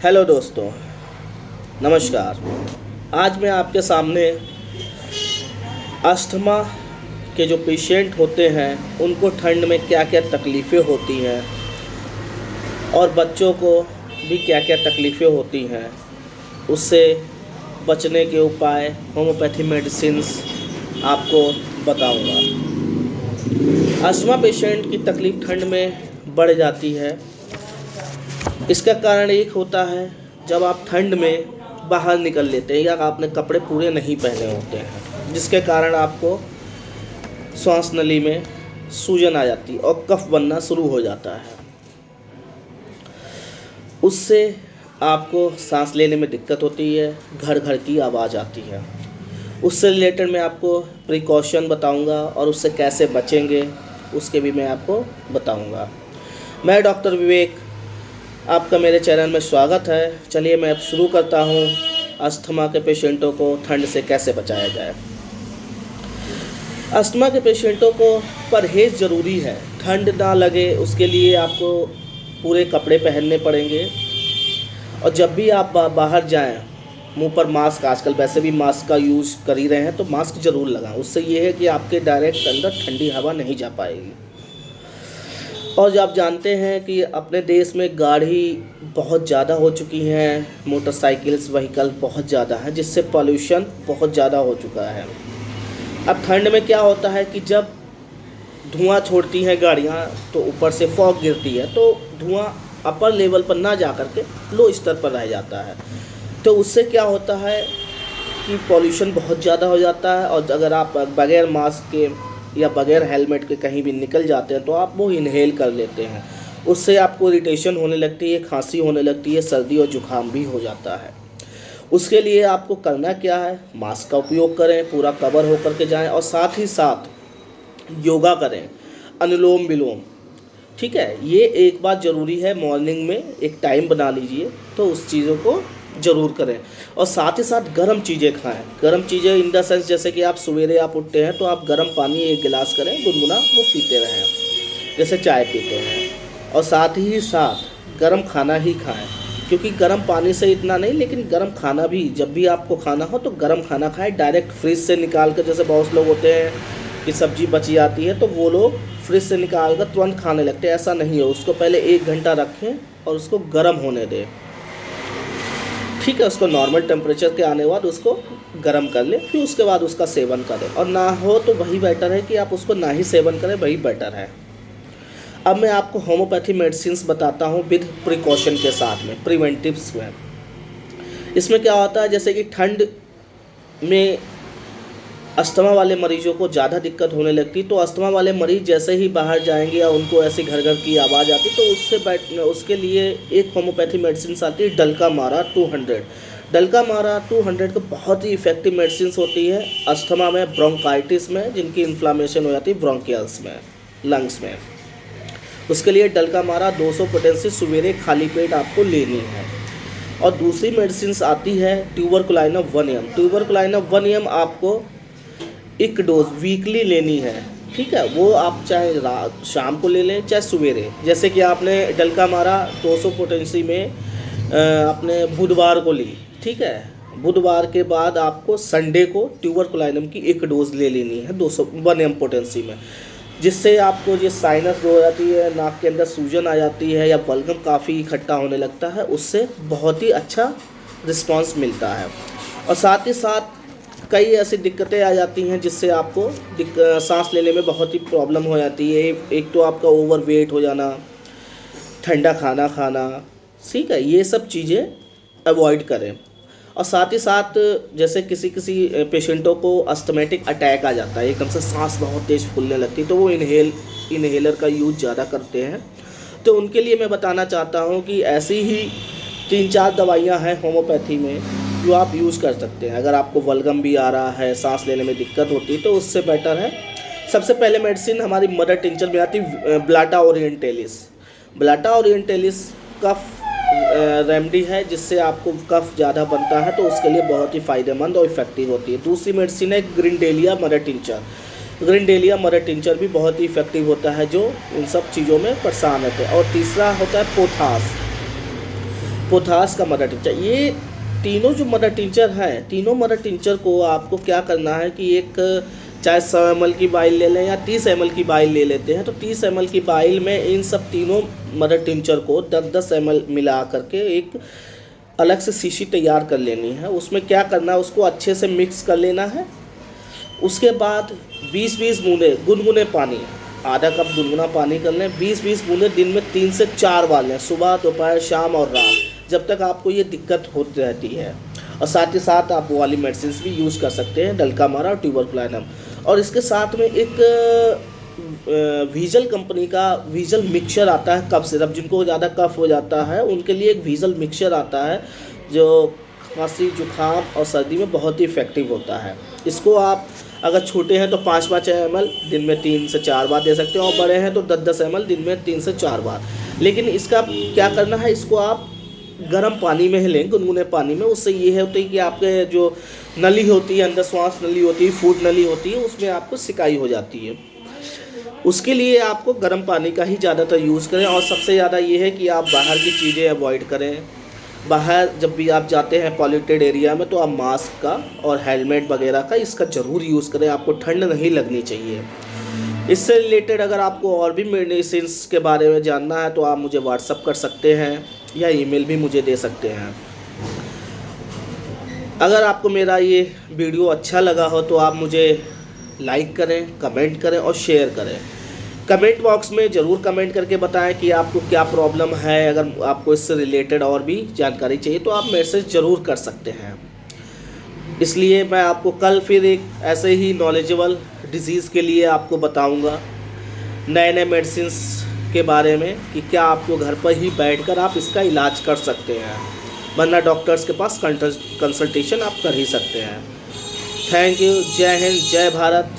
Hello दोस्तों, नमस्कार। आज मैं आपके सामने अस्थमा के जो पेशेंट होते हैं उनको ठंड में क्या क्या तकलीफ़ें होती हैं और बच्चों को भी क्या क्या तकलीफ़ें होती हैं, उससे बचने के उपाय, होम्योपैथी मेडिसिन्स आपको बताऊंगा। अस्थमा पेशेंट की तकलीफ़ ठंड में बढ़ जाती है। इसका कारण एक होता है, जब आप ठंड में बाहर निकल लेते हैं या आपने कपड़े पूरे नहीं पहने होते हैं, जिसके कारण आपको श्वास नली में सूजन आ जाती है और कफ बनना शुरू हो जाता है। उससे आपको सांस लेने में दिक्कत होती है, घर घर की आवाज़ आती है। उससे रिलेटेड मैं आपको प्रिकॉशन बताऊंगा और उससे कैसे बचेंगे उसके भी मैं आपको बताऊंगा। मैं डॉक्टर विवेक, आपका मेरे चैनल में स्वागत है। चलिए मैं अब शुरू करता हूँ, अस्थमा के पेशेंटों को ठंड से कैसे बचाया जाए। अस्थमा के पेशेंटों को परहेज़ ज़रूरी है। ठंड ना लगे उसके लिए आपको पूरे कपड़े पहनने पड़ेंगे और जब भी आप बाहर जाएं, मुंह पर मास्क, आजकल वैसे भी मास्क का यूज़ कर ही रहे हैं, तो मास्क ज़रूर लगाएं। उससे ये है कि आपके डायरेक्ट अंदर ठंडी हवा नहीं जा पाएगी। और जो आप जानते हैं कि अपने देश में गाड़ी बहुत ज़्यादा हो चुकी हैं, मोटरसाइकिल्स व्हीकल बहुत ज़्यादा है, जिससे पॉल्यूशन बहुत ज़्यादा हो चुका है। अब ठंड में क्या होता है कि जब धुआं छोड़ती हैं गाड़ियाँ तो ऊपर से फॉग गिरती है, तो धुआं अपर लेवल पर ना जा कर के लो स्तर पर रह जाता है। तो उससे क्या होता है कि पॉल्यूशन बहुत ज़्यादा हो जाता है। और अगर आप बगैर मास्क के या बगैर हेलमेट के कहीं भी निकल जाते हैं तो आप वो इन्हेल कर लेते हैं। उससे आपको इरिटेशन होने लगती है, खांसी होने लगती है, सर्दी और जुकाम भी हो जाता है। उसके लिए आपको करना क्या है, मास्क का उपयोग करें, पूरा कवर होकर के जाएं और साथ ही साथ योगा करें, अनुलोम विलोम। ठीक है, ये एक बात ज़रूरी है, मॉर्निंग में एक टाइम बना लीजिए तो उस चीज़ों को ज़रूर करें। और साथ ही साथ गर्म चीज़ें खाएं। गर्म चीज़ें इन द सेंस, जैसे कि आप सवेरे आप उठते हैं तो आप गर्म पानी 1 गिलास करें, गुनगुना, वो पीते रहें जैसे चाय पीते हैं। और साथ ही साथ गर्म खाना ही खाएं, क्योंकि गर्म पानी से इतना नहीं, लेकिन गर्म खाना भी, जब भी आपको खाना हो तो गर्म खाना खाएं। डायरेक्ट फ्रिज से निकाल कर, जैसे बहुत लोग होते हैं कि सब्जी बची आती है तो वो लोग फ्रिज से निकाल कर तुरंत खाने लगते हैं। ऐसा नहीं है, उसको पहले 1 घंटा रखें और उसको गर्म होने दें। ठीक है, उसको नॉर्मल टेम्परेचर के आने के बाद उसको गर्म कर लें, फिर उसके बाद उसका सेवन करें। और ना हो तो वही बेटर है कि आप उसको ना ही सेवन करें, वही बेटर है। अब मैं आपको होम्योपैथी मेडिसिन्स बताता हूँ विद प्रिकॉशन के साथ में, प्रिवेंटिव्स में। इसमें क्या होता है, जैसे कि ठंड में अस्थमा वाले मरीजों को ज़्यादा दिक्कत होने लगती, तो अस्थमा वाले मरीज़ जैसे ही बाहर जाएंगे या उनको ऐसी घर घर की आवाज़ आती, तो उसके लिए एक होम्योपैथी मेडिसिन आती है, डल्कामारा 200। डल्कामारा 200 को बहुत ही इफ़ेक्टिव मेडिसिन होती है अस्थमा में, ब्रोंकाइटिस में, जिनकी इन्फ्लामेशन हो जाती है ब्रोंकियल्स में, लंग्स में। उसके लिए डल्कामारा 200 पोटेंसी सवेरे खाली पेट आपको लेनी है। और दूसरी मेडिसिन आती है ट्यूबरकुलाइन 1 ट्यूबरकुलाइन 1 आपको 1 डोज वीकली लेनी है। ठीक है, वो आप चाहे रात शाम को ले लें चाहे सवेरे। जैसे कि आपने डल्कामारा 200 पोटेंसी में अपने बुधवार को ली, ठीक है, बुधवार के बाद आपको संडे को ट्यूबरकुलाइनम की 1 डोज ले लेनी है 200 1 पोटेंसी में, जिससे आपको ये साइनस हो जाती है, नाक के अंदर सूजन आ जाती है या बलगम काफ़ी इकट्ठा होने लगता है, उससे बहुत ही अच्छा रिस्पांस मिलता है। और साथ ही साथ कई ऐसी दिक्कतें आ जाती हैं जिससे आपको सांस लेने में बहुत ही प्रॉब्लम हो जाती है। एक तो आपका ओवर वेट हो जाना, ठंडा खाना खाना, ठीक है, ये सब चीज़ें अवॉइड करें। और साथ ही साथ जैसे किसी पेशेंटों को अस्थमेटिक अटैक आ जाता है, एकदम से सांस बहुत तेज़ फूलने लगती है, तो वो इन्हेलर का यूज़ ज़्यादा करते हैं। तो उनके लिए मैं बताना चाहता हूँ कि ऐसी ही 3-4 दवाइयाँ हैं होम्योपैथी में जो आप यूज़ कर सकते हैं। अगर आपको बलगम भी आ रहा है, सांस लेने में दिक्कत होती है, तो उससे बेटर है, सबसे पहले मेडिसिन हमारी मदर टिंचर में आती है, ब्लाटा ओरिएंटेलिस। ब्लाटा ओरिएंटेलिस कफ रेमेडी है, जिससे आपको कफ ज़्यादा बनता है, तो उसके लिए बहुत ही फ़ायदेमंद और इफेक्टिव होती है। दूसरी मेडिसिन है Grindelia mother tincture. Grindelia mother tincture भी बहुत ही इफेक्टिव होता है जो इन सब चीज़ों में परेशान होते हैं। और तीसरा होता है पोथास। पोथास का मदर टिंचर। ये तीनों जो मदर टिंचर है, तीनों मदर टिंचर को आपको क्या करना है कि एक चाहे 100 ml की बाइल ले लें या 30 ml की बाइल ले लेते हैं, तो 30 ml की बाइल में इन सब तीनों मदर टिंचर को 10-10 ml मिला करके एक अलग से शीशी तैयार कर लेनी है। उसमें क्या करना है, उसको अच्छे से मिक्स कर लेना है। उसके बाद 20-20 बूंदे गुनगुने पानी, आधा कप गुनगुना पानी कर लें, 20-20 बूंदे दिन में 3 से 4 बार लें, सुबह दोपहर शाम और रात, जब तक आपको ये दिक्कत होती रहती है। और साथ ही साथ आप वो वाली मेडिसिन भी यूज़ कर सकते हैं, डल्कामारा और ट्यूबरकुलोनम। और इसके साथ में एक वीजल कंपनी का वीजल मिक्सचर आता है, कफ सिरप। जिनको ज़्यादा कफ हो जाता है उनके लिए एक वीजल मिक्सचर आता है जो खांसी जुकाम और सर्दी में बहुत ही इफ़ेक्टिव होता है। इसको आप अगर छोटे हैं तो 5-5 ml दिन में 3 से 4 बार दे सकते हैं, और बड़े हैं तो 10-10 ml दिन में 3 से 4 बार। लेकिन इसका क्या करना है, इसको आप गर्म पानी में लें, गुनगुने पानी में। उससे ये होता है कि आपके जो नली होती है, अंदर श्वास नली होती है, फूड नली होती है, उसमें आपको सिकाई हो जाती है। उसके लिए आपको गर्म पानी का ही ज़्यादातर यूज़ करें। और सबसे ज़्यादा ये है कि आप बाहर की चीज़ें अवॉइड करें। बाहर जब भी आप जाते हैं पॉल्यूटेड एरिया में, तो आप मास्क का और हेलमेट वगैरह का इसका ज़रूर यूज़ करें, आपको ठंड नहीं लगनी चाहिए। इससे रिलेटेड अगर आपको और भी मेडिसिन्स के बारे में जानना है तो आप मुझे व्हाट्सअप कर सकते हैं या ईमेल भी मुझे दे सकते हैं। अगर आपको मेरा ये वीडियो अच्छा लगा हो तो आप मुझे लाइक करें, कमेंट करें और शेयर करें। कमेंट बॉक्स में ज़रूर कमेंट करके बताएं कि आपको क्या प्रॉब्लम है। अगर आपको इससे रिलेटेड और भी जानकारी चाहिए तो आप मैसेज ज़रूर कर सकते हैं। इसलिए मैं आपको कल फिर एक ऐसे ही नॉलेजेबल डिज़ीज़ के लिए आपको बताऊंगा, नए नए मेडिसिन्स के बारे में, कि क्या आपको घर पर ही बैठकर आप इसका इलाज कर सकते हैं, वरना डॉक्टर्स के पास कंसल्टेशन आप कर ही सकते हैं। Thank you. जय हिंद, जय भारत।